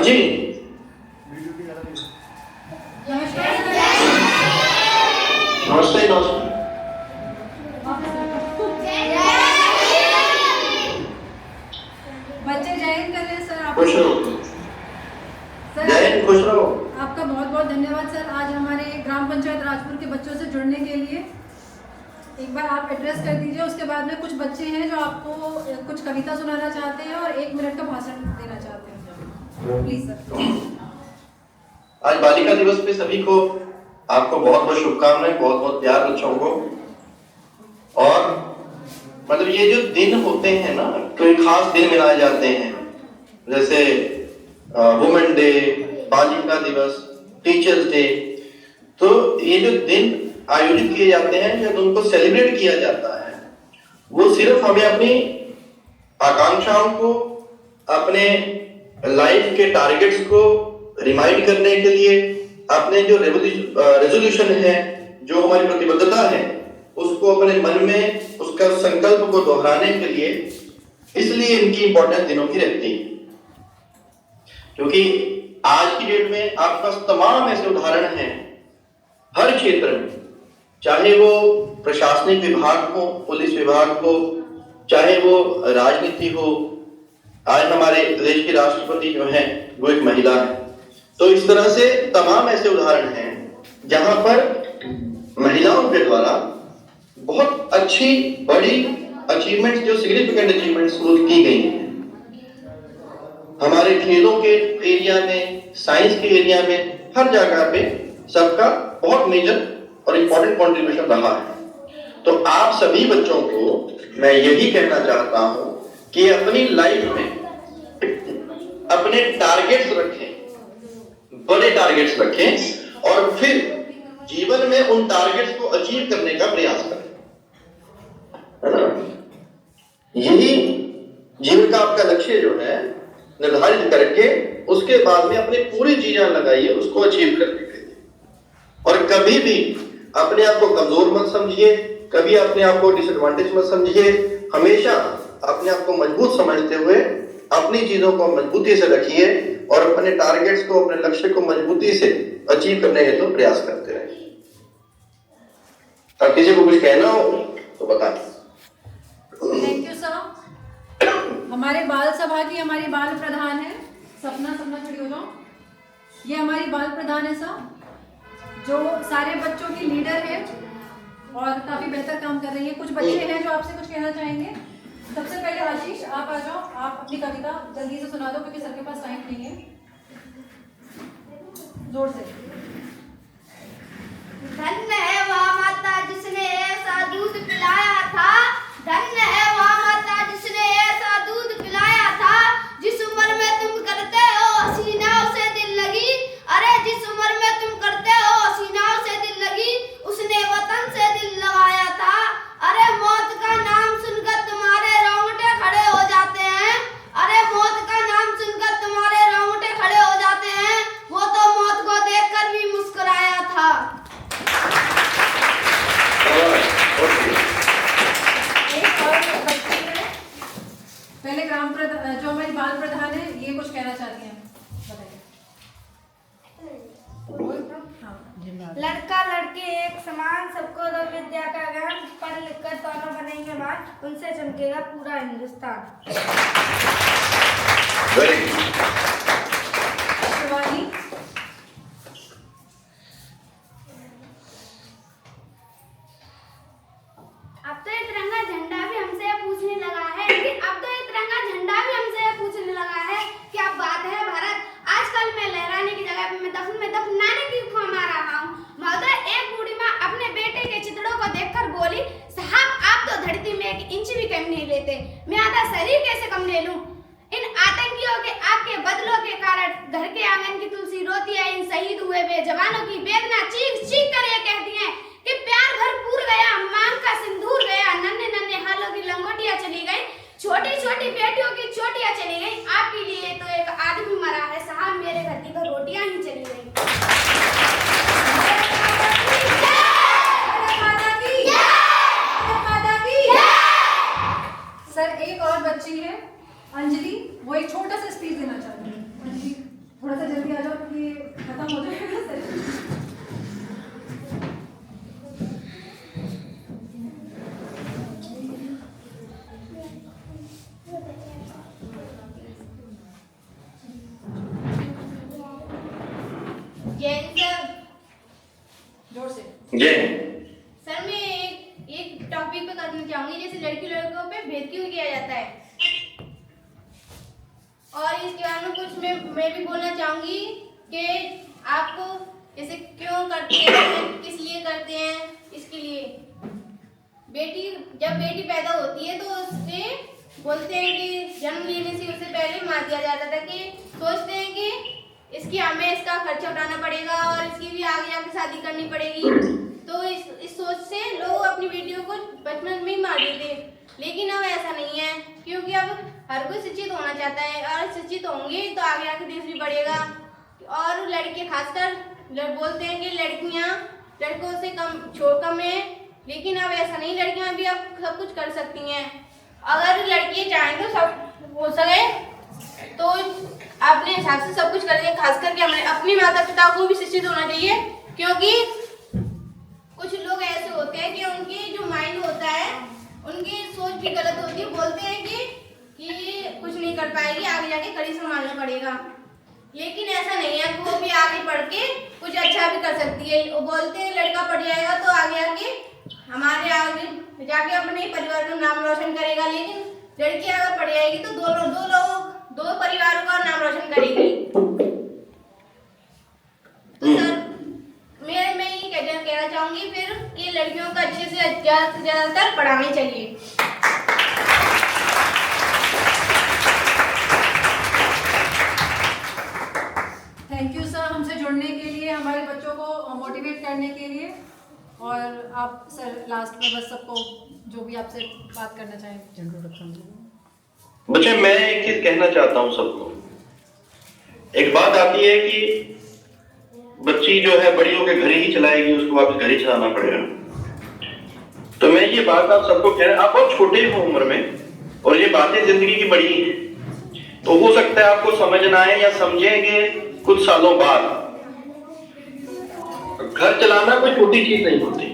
जी नमस्ते नमस्ते। बच्चे जय हिंद कर रहे हैं सर। खुश रहो जय हिंद, खुश रहो। आपका बहुत बहुत धन्यवाद सर, आज हमारे ग्राम पंचायत राजपुर के बच्चों से जुड़ने के लिए। एक बार आप एड्रेस कर दीजिए, उसके बाद में कुछ बच्चे हैं जो आपको कुछ कविता सुनाना चाहते हैं और 1 मिनट का भाषण देना चाहते हैं। Please sir. आज बालिका दिवस पे सभी को आपको बहुत बहुत शुभकामनाएं, बहुत बहुत प्यार बच्चों को। और मतलब ये जो दिन होते हैं ना, कोई खास दिन मनाए जाते हैं, जैसे वुमेन डे, बालिका दिवस, टीचर्स डे, तो ये जो दिन आयोजित किए जाते हैं या उनको सेलिब्रेट किया जाता है, वो सिर्फ हमें अपनी आकांक्षाओं को, अपने लाइफ के टारगेट्स को रिमाइंड करने के लिए, अपने जो रेजोल्यूशन है, जो हमारी प्रतिबद्धता है, उसको अपने मन में उसका संकल्प को दोहराने के लिए, इसलिए इनकी इंपॉर्टेंस दिनों की रहती है। क्योंकि आज की डेट में आपके पास तमाम ऐसे उदाहरण हैं हर क्षेत्र में, चाहे वो प्रशासनिक विभाग हो, पुलिस विभाग हो, चाहे वो राजनीति हो। आज हमारे देश के राष्ट्रपति जो हैं वो एक महिला है। तो इस तरह से तमाम ऐसे उदाहरण हैं जहां पर महिलाओं के द्वारा बहुत अच्छी बड़ी अचीवमेंट्स, जो सिग्निफिकेंट अचीवमेंट्स वो की गई हैं। हमारे खेलों के एरिया में, साइंस के एरिया में, हर जगह पे सबका बहुत मेजर और इम्पोर्टेंट कंट्रीब्यूशन रहा है। तो आप सभी बच्चों को मैं यही कहना चाहता हूं कि अपनी लाइफ में अपने टारगेट्स रखें, बड़े टारगेट्स रखें, और फिर जीवन में उन टारगेट्स को अचीव करने का प्रयास करें, है ना। यही जीवन का आपका लक्ष्य जो है निर्धारित करके उसके बाद में अपनी पूरी जी जान लगाइए उसको अचीव करने के लिए। और कभी भी अपने आप को कमजोर मत समझिए, कभी अपने आप को डिसएडवांटेज मत समझिए। हमेशा अपने आप को मजबूत समझते हुए अपनी चीजों को मजबूती से रखिए और अपने टारगेट्स को, अपने लक्ष्य को मजबूती से अचीव करने के लिए प्रयास करते रहिए। अब किसी को कुछ कहना हो तो बताएं। Thank you sir. हमारे बाल सभा की हमारी बाल प्रधान है सपना खड़ी हो जाओ। ये हमारी बाल प्रधान है सर, जो सारे बच्चों की लीडर है और काफी बेहतर काम कर रही है। कुछ बच्चे हैं जो आपसे कुछ कहना चाहेंगे। सबसे पहले आशीष आप आ जाओ, आप अपनी कविता जल्दी से सुना दो क्योंकि सर के पास टाइम नहीं है। जोर से। धन्य है वह माता जिसने ऐसा दूध पिलाया था, धन्य है वह माता जिसने ऐसा दूध पिलाया था। जिस उम्र में तुम करते हो हसीनाओं से दिल लगी, अरे जिस उम्र में तुम करते हो हसीनाओं से दिल लगी, उसने वतन से दिल लगाया था। अरे मौत का नाम सुनकर तुम्हारे रोंगटे खड़े हो जाते हैं, अरे मौत का नाम सुनकर तुम्हारे रोंगटे खड़े हो जाते हैं। वो तो मौत को देखकर भी मुस्कुराया था। पहले ग्राम प्रधान जो हमारी बाल प्रधान है ये कुछ कहना चाहती हैं, लड़का लड़की एक समान, सबको दो विद्या का ज्ञान, पढ़ लिख कर दोनों बनेंगे मान, उनसे चमकेगा पूरा हिंदुस्तान। शिवानी। अब तो ये तिरंगा झंडा भी हमसे पूछने लगा है, अब तो ये तिरंगा झंडा भी हमसे पूछने लगा है क्या बात है भारत। आजकल मैं लहराने की जगह पे मैं दफनाने की मार रहा हूँ। महोदय, एक बूढ़ी माँ अपने बेटे के चितड़ों को देखकर बोली, साहब आप तो धरती में 1 इंच भी कम नहीं लेते, मैं आधा शरीर कैसे कम ले लूं। इन आतंकियों के आग के बदलों के कारण घर के आंगन की तुलसी रोती है। इन शहीद हुए वे जवानों की वेदना चीख चीख कर ये कहती है कि प्यार भरपूर गया, मांग का सिंदूर गया, नन्हे नन्हे हालों की लंगोटियां चली गई, छोटी छोटी बेटियों की चोटियां चली गई। आपके लिए तो एक आदमी मरा है साहब, मेरे घर की तो रोटियां ही चली गई। सर एक और बच्ची है अंजलि, वो एक छोटा सा स्पीच देना चाहती है। अंजलि जोर से। ये सर मैं एक टॉपिक पे करना चाहूंगी, जैसे लड़की लड़कों पे भेद क्यों किया जाता है, और इसके बारे में कुछ मैं भी बोलना चाहूंगी कि आपको जैसे क्यों करते हैं, किस लिए करते हैं। इसके लिए जब बेटी पैदा होती है तो उससे बोलते हैं कि जन्म लेने से उससे पहले मार दिया जाता था, कि सोचते हैं कि हमें इसका खर्चा उठाना पड़ेगा और इसकी भी आगे जाके शादी करनी पड़ेगी। तो इस सोच से लोग अपनी बेटियों को बचपन में ही मार देते, लेकिन अब ऐसा नहीं है, क्योंकि अब हर कोई शिक्षित होना चाहता है, और शिक्षित होंगे तो आगे आके देश भी बढ़ेगा। और लड़के खासकर बोलते हैं कि लड़कियां लड़कों से कम है, लेकिन अब ऐसा नहीं, लड़कियां भी अब सब कुछ कर सकती हैं। अगर लड़कियां चाहें तो सब हो सके, तो अपने हिसाब से सब कुछ करेंगे। खास करके हमें अपने माता पिता को भी शिक्षित होना चाहिए, क्योंकि कुछ लोग ऐसे होते हैं कि उनकी जो माइंड होता है, उनकी सोच भी गलत होती है। बोलते हैं कि कुछ नहीं कर पाएगी, आगे जाके कड़ी संभालना पड़ेगा, लेकिन ऐसा नहीं है। वो भी आगे पढ़ के कुछ अच्छा भी कर सकती है। वो बोलते हैं लड़का पढ़ जाएगा तो आगे हमारे आगे जाके अपने परिवार का नाम रोशन करेगा, लेकिन लड़की अगर पढ़ जाएगी तो दो परिवारों का नाम रोशन करेगी। तो सर मैं ये कहना चाहूंगी फिर कि लड़कियों को अच्छे से ज्यादातर पढ़ाना चाहिए। थैंक यू सर, हमसे जुड़ने के लिए, हमारे बच्चों को मोटिवेट करने के लिए। और आप सर लास्ट में बस सबको जो भी आपसे बात करना चाहें, इंट्रोडक्शन। बच्चे मैं एक चीज कहना चाहता हूँ सबको। एक बात आती है कि बच्ची जो है बड़ी होकर घर ही चलाएगी, उसको वापस घर ही चलाना पड़ेगा। तो मैं ये बात आप सबको कह रहा हूँ, आप बहुत छोटे हो उम्र में और ये बातें जिंदगी की बड़ी हैं, तो हो सकता है आपको समझना है या समझेंगे कुछ सालों बाद। घर चलाना कोई छोटी चीज नहीं होती,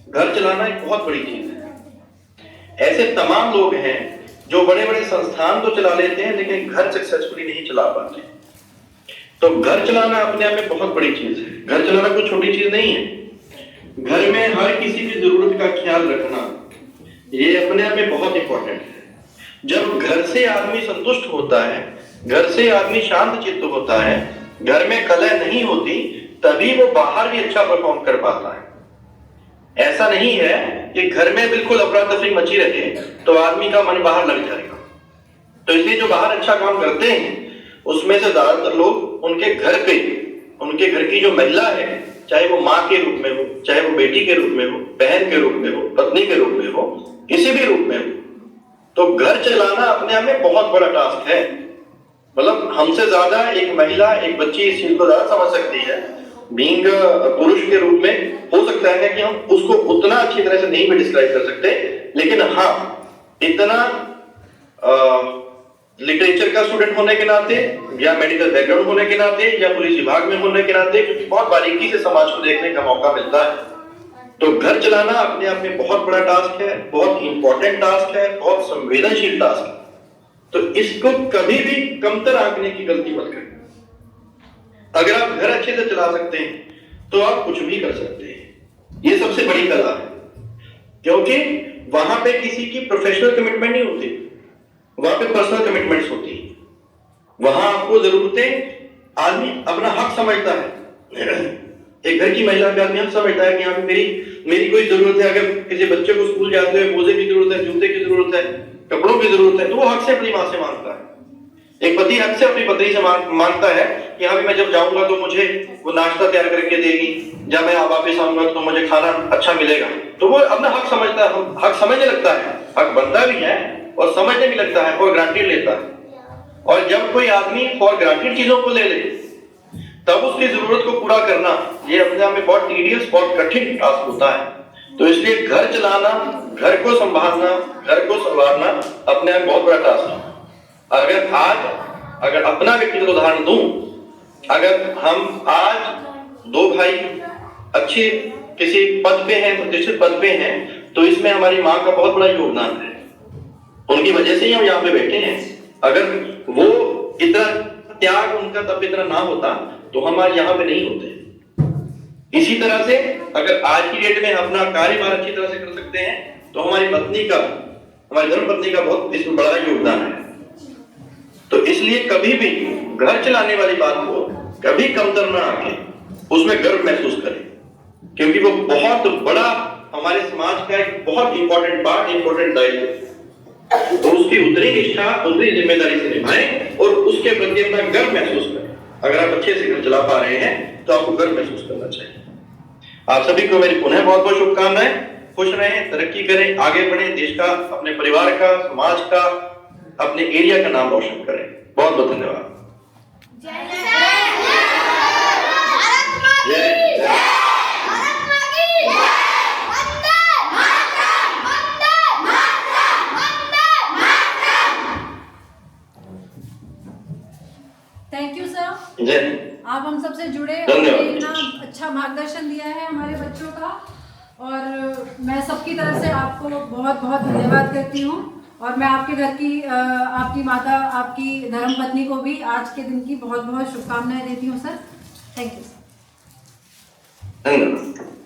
घर चलाना एक बहुत बड़ी चीज है। ऐसे तमाम लोग हैं जो बड़े बड़े संस्थान तो चला लेते हैं, लेकिन घर सक्सेसफुली नहीं चला पाते। तो घर चलाना अपने आप में बहुत बड़ी चीज है। घर चलाना कोई छोटी चीज नहीं है। घर में हर किसी की जरूरत का ख्याल रखना, ये अपने आप में बहुत इंपॉर्टेंट है। जब घर से आदमी संतुष्ट होता है, घर से आदमी शांत चित्त होता है, घर में कलह नहीं होती, तभी वो बाहर भी अच्छा परफॉर्म कर पाता है। ऐसा नहीं है कि घर में बिल्कुल अफरा तफरी मची रहे तो आदमी का मन बाहर लग जाएगा। तो इसलिए जो बाहर अच्छा काम करते हैं उसमें से ज्यादातर लोग उनके घर की जो महिला है, चाहे वो माँ के रूप में हो, चाहे वो बेटी के रूप में हो, बहन के रूप में हो, पत्नी के रूप में हो, किसी भी रूप में हो, तो घर चलाना अपने आप में बहुत बड़ा टास्क है। मतलब हमसे ज्यादा एक महिला, एक बच्ची इस चीज को ज्यादा समझ सकती है। बीइंग पुरुष के रूप में हो सकता है कि हम उसको उतना अच्छी तरह से नहीं भी डिस्क्राइब कर सकते, लेकिन हाँ इतना लिटरेचर का स्टूडेंट होने के नाते या मेडिकल बैकग्राउंड होने के नाते या पुलिस विभाग में होने के नाते, क्योंकि बहुत बारीकी से समाज को देखने का मौका मिलता है, तो घर चलाना अपने आप में बहुत बड़ा टास्क है, बहुत इंपॉर्टेंट टास्क है, बहुत संवेदनशील टास्क है। तो इसको कभी भी कमतर आंकने की गलती मत करें। अगर आप घर अच्छे से चला सकते हैं तो आप कुछ भी कर सकते हैं। ये सबसे बड़ी कला है, क्योंकि वहां पे किसी की प्रोफेशनल कमिटमेंट नहीं होती, वहां पे पर्सनल कमिटमेंट्स होती है। वहां आपको जरूरतें आदमी अपना हक समझता है। एक घर की महिला का आदमी हक समझता है कि यहाँ पे मेरी कोई जरूरत है। अगर किसी बच्चे को स्कूल जाते हुए मोजे की जरूरत है, जूते की जरूरत है, कपड़ों की जरूरत है, तो वो हक से अपनी मां से मांगता है। एक पति हक से अपनी पत्नी से मांगता है कि हाँ मैं जब जाऊंगा तो मुझे वो नाश्ता तैयार करके देगी, जब मैं वापस आऊंगा तो मुझे खाना अच्छा मिलेगा। तो वो अपना हक समझता है, हक समझने लगता है, हक बनता भी है और समझने भी लगता है, फॉर ग्रांटेड लेता है। और जब कोई आदमी फॉर ग्रांटेड चीजों को ले ले तब उसकी जरूरत को पूरा करना ये अपने आप में बहुत टीडियस, बहुत कठिन टास्क होता है। तो इसलिए घर चलाना, घर को संभालना, घर को संवारना अपने आप बहुत बड़ा टास्क है। अगर अपना व्यक्तिगत उदाहरण दूं, अगर हम आज दो भाई अच्छे किसी पद पे हैं, प्रतिष्ठित पद पे हैं, तो इसमें हमारी माँ का बहुत बड़ा योगदान है। उनकी वजह से ही हम यहाँ पे बैठे हैं। अगर वो इतना त्याग उनका तब इतना ना होता तो हम आज यहाँ पे नहीं होते। इसी तरह से अगर आज की डेट में अपना कार्यभार अच्छी तरह से कर सकते हैं तो हमारी पत्नी का, हमारी धर्मपत्नी का बहुत इसमें बड़ा योगदान है। तो इसलिए कभी भी घर चलाने वाली बात को कभी कमतर ना आके उसमें गर्व महसूस करें, क्योंकि वो बहुत बड़ा हमारे समाज का एक बहुत इंपॉर्टेंट पार्ट, इंपॉर्टेंट दायित्व है। तो उसकी उतनी निष्ठा, उतनी जिम्मेदारी से निभाएं और उसके प्रति अपना गर्व महसूस करें। अगर आप अच्छे से घर चला पा रहे हैं तो आपको गर्व महसूस करना चाहिए। आप सभी को मेरी पुनः बहुत बहुत शुभकामनाएं। खुश रहें, तरक्की करें, आगे बढ़ें, देश का, अपने परिवार का, समाज का, अपने एरिया का नाम रोशन करें। बहुत बहुत धन्यवाद। Thank you sir. जय। आप हम सबसे जुड़े और धन्यवाद। इतना अच्छा मार्गदर्शन दिया है हमारे बच्चों का, और मैं सबकी तरफ से आपको बहुत बहुत धन्यवाद करती हूँ। और मैं आपके घर की, आपकी माता, आपकी धर्मपत्नी को भी आज के दिन की बहुत बहुत शुभकामनाएं देती हूँ सर। Thank you sir. धन्यवाद।